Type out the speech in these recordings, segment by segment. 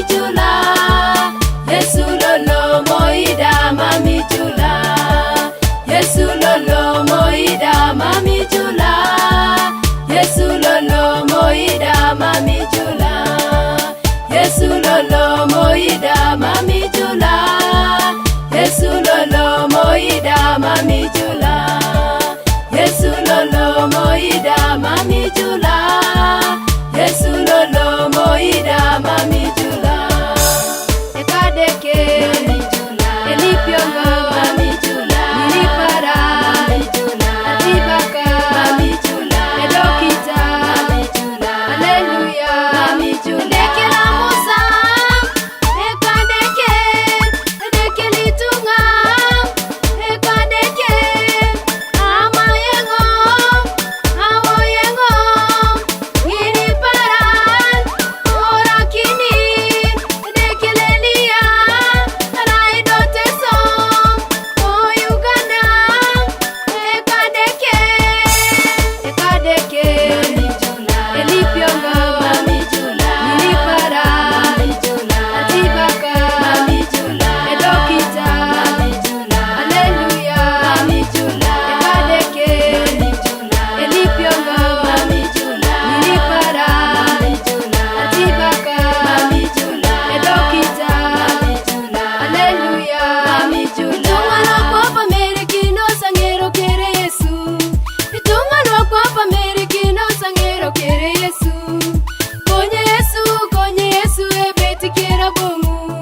chula. Yesu lolo moida mami chula. Yesu lolo moida mami chula. Yesu lolo moida mami chula. Yesu lolo moida mami chula. Yesu lolo moida mami chula. Yesu lolo moida mami chula. Yesu lolo moida mami chula. Ekadeke mami chula. Elipiongo mami chula. Nilipara mami chula. Atibaka mami chula. Edokita mami chula. Hallelujah mami chula. Dekela Musa ekadeke. Edeke litunga ekadeke. Ama yengo awo yengo. Niliparan orakini. Edekelelia raidote som. O Uganda ekadeke. Ekadeke mami chula. Elipiongo mami chula. Nilipara mami chula. Atibaka mami chula. Edokita mami chula. Hallelujah mami chula. Ekadeke mami chula. Elipiongo mami chula. Nilipara mami chula. Atibaka mami chula. Edokita mami chula. Hallelujah mami chula. Tungano kwa pamerikino sangero kere Yesu. Tungano kwa pamerikino sangero kere Yesu. Konye Yesu ebeti kera bomu.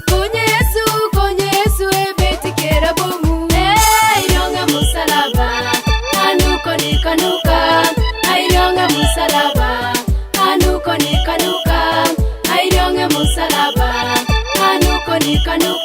Konye Yesu ebeti kera bomu. Ailonga musalaba, anuko nikanuka. Ailonga musalaba, anuko nikanuka. Ailonga musalaba, anuko nikanuka.